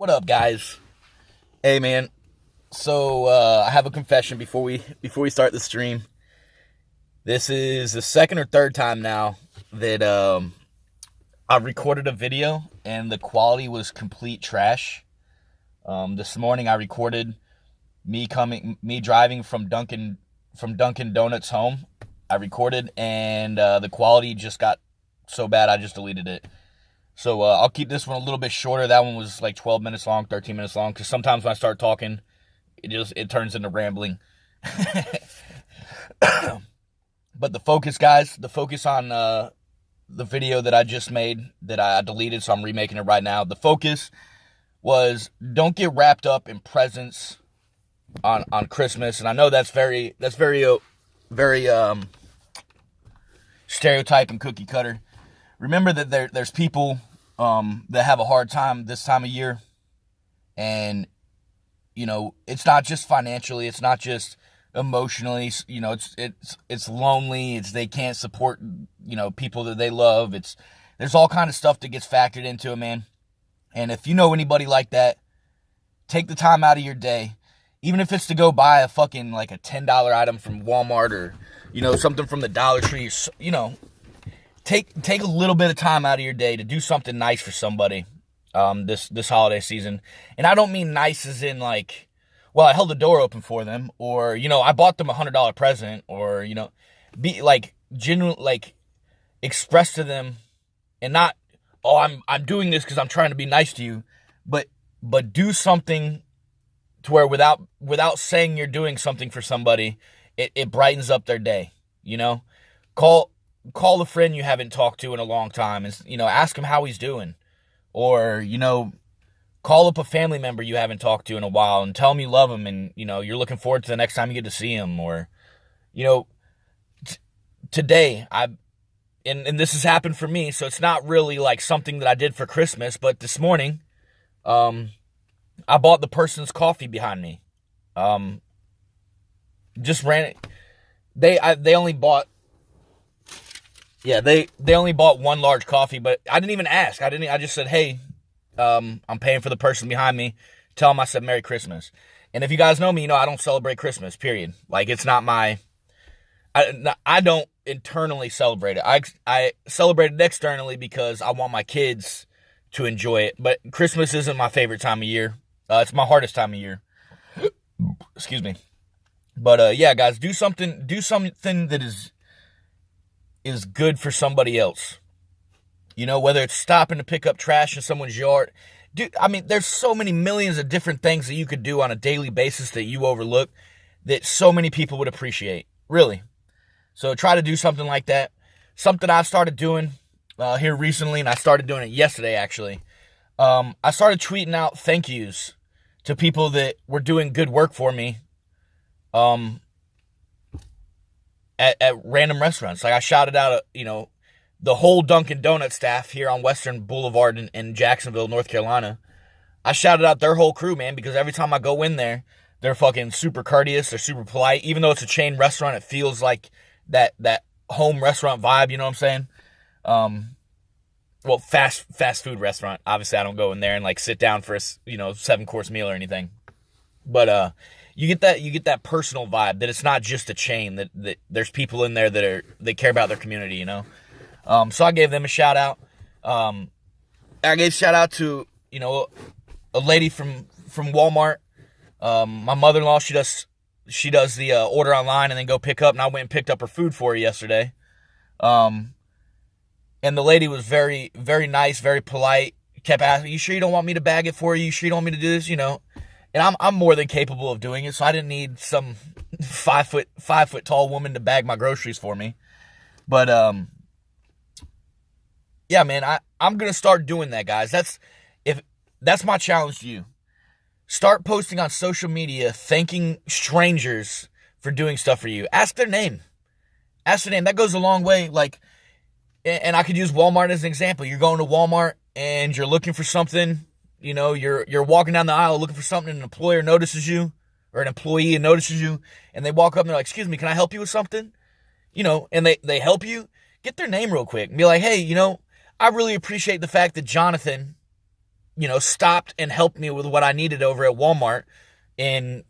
What up, guys? Hey, man. So I have a confession before we start the stream. This is the second or third time now that I recorded a video and the quality was complete trash. This morning I recorded me driving from Dunkin' Donuts home. I recorded and the quality just got so bad I just deleted it. So I'll keep this one a little bit shorter. That one was like 12 minutes long, 13 minutes long. Because sometimes when I start talking, it turns into rambling. But the focus, guys, the focus on the video that I just made that I deleted, so I'm remaking it right now. The focus was don't get wrapped up in presents on Christmas. And I know that's very stereotype and cookie cutter. Remember that there's people that have a hard time this time of year, and it's not just financially, it's not just emotionally. It's lonely. It's they can't support people that they love. There's all kind of stuff that gets factored into it, man. And if you know anybody like that, take the time out of your day, even if it's to go buy a fucking like a $10 item from Walmart or something from the Dollar Tree. Take a little bit of time out of your day to do something nice for somebody this holiday season. And I don't mean nice as in like, well, I held the door open for them, or I bought them $100 present, or be like genuine, like express to them, and not, oh, I'm doing this because I'm trying to be nice to you, but do something to where without saying you're doing something for somebody, it brightens up their day. Call a friend you haven't talked to in a long time and ask him how he's doing, or call up a family member you haven't talked to in a while and tell him you love him, and you're looking forward to the next time you get to see him. Or today and this has happened for me, so it's not really like something that I did for Christmas, but this morning I bought the person's coffee behind me. Just ran it. They only bought one large coffee, but I didn't even ask. I just said, hey, I'm paying for the person behind me. Tell them I said Merry Christmas. And if you guys know me, I don't celebrate Christmas, period. Like, it's not I don't internally celebrate it. I celebrate it externally because I want my kids to enjoy it. But Christmas isn't my favorite time of year. It's my hardest time of year. Excuse me. But yeah, guys, do something that is good for somebody else. Whether it's stopping to pick up trash in someone's yard. Dude, I mean, there's so many millions of different things that you could do on a daily basis that you overlook that so many people would appreciate. Really. So try to do something like that. Something I've started doing here recently, and I started doing it yesterday, actually. I started tweeting out thank yous to people that were doing good work for me at random restaurants. Like, I shouted out, the whole Dunkin' Donuts staff here on Western Boulevard in Jacksonville, North Carolina. I shouted out their whole crew, man, because every time I go in there, they're fucking super courteous. They're super polite. Even though it's a chain restaurant, it feels like that home restaurant vibe, you know what I'm saying? Well, fast food restaurant. Obviously, I don't go in there and like sit down for a 7-course meal or anything. But you get that personal vibe that it's not just a chain, that there's people in there that care about their community, So I gave them a shout out. I gave a shout out to a lady from Walmart. My mother-in-law, she does the order online and then go pick up, and I went and picked up her food for her yesterday. And the lady was very, very nice, very polite. Kept asking, "You sure you don't want me to bag it for you? You sure you don't want me to do this?" And I'm more than capable of doing it, so I didn't need some 5 foot tall woman to bag my groceries for me. But yeah, man, I'm gonna start doing that, guys. That's my challenge to you. Start posting on social media, thanking strangers for doing stuff for you. Ask their name. That goes a long way. Like, and I could use Walmart as an example. You're going to Walmart and you're looking for something. You're walking down the aisle looking for something, and an employer notices you, or an employee notices you, and they walk up and they're like, "Excuse me, can I help you with something?" And they help you. Get their name real quick and be like, "Hey, I really appreciate the fact that Jonathan, stopped and helped me with what I needed over at Walmart in,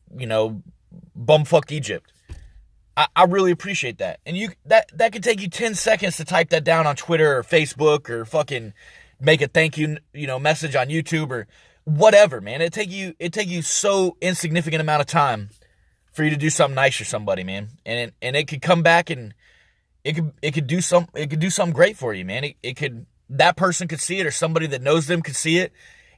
bumfuck Egypt. I really appreciate that. And that could take you 10 seconds to type that down on Twitter or Facebook or fucking make a thank you, message on YouTube or whatever, man. It take you so insignificant amount of time for you to do something nice for somebody, man. And it could come back and it could do something great for you, man. That person could see it, or somebody that knows them could see it,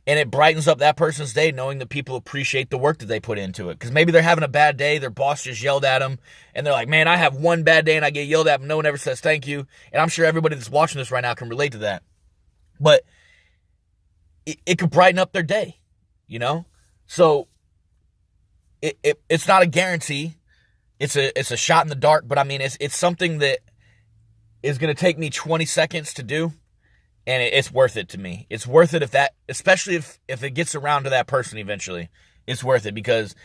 and it brightens up that person's day knowing that people appreciate the work that they put into it. Because maybe they're having a bad day, their boss just yelled at them, and they're like, man, I have one bad day and I get yelled at, but no one ever says thank you. And I'm sure everybody that's watching this right now can relate to that. But it could brighten up their day, So it's not a guarantee. It's a shot in the dark, but I mean, it's something that is going to take me 20 seconds to do. And it's worth it to me. It's worth it especially if it gets around to that person eventually. It's worth it because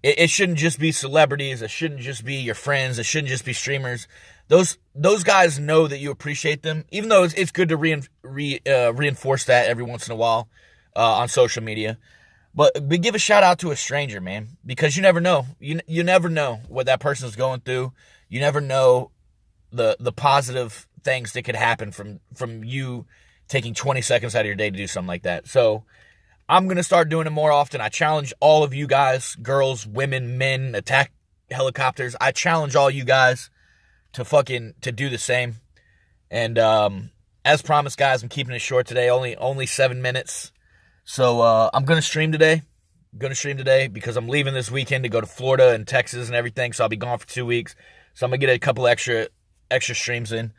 it shouldn't just be celebrities. It shouldn't just be your friends. It shouldn't just be streamers. Those guys know that you appreciate them, even though it's good to reinforce that every once in a while on social media. But give a shout out to a stranger, man, because you never know. You never know what that person is going through. You never know the positive things that could happen from you taking 20 seconds out of your day to do something like that. So I'm going to start doing it more often. I challenge all of you guys, girls, women, men, attack helicopters. I challenge all you guys to do the same. And as promised, guys, I'm keeping it short today. Only 7 minutes. So I'm going to stream today. Because I'm leaving this weekend to go to Florida and Texas and everything. So I'll be gone for 2 weeks. So I'm going to get a couple extra streams in.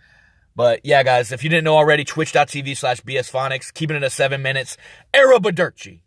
But yeah, guys, if you didn't know already, twitch.tv/BSphonics, keeping it at 7 minutes. Arrivederci.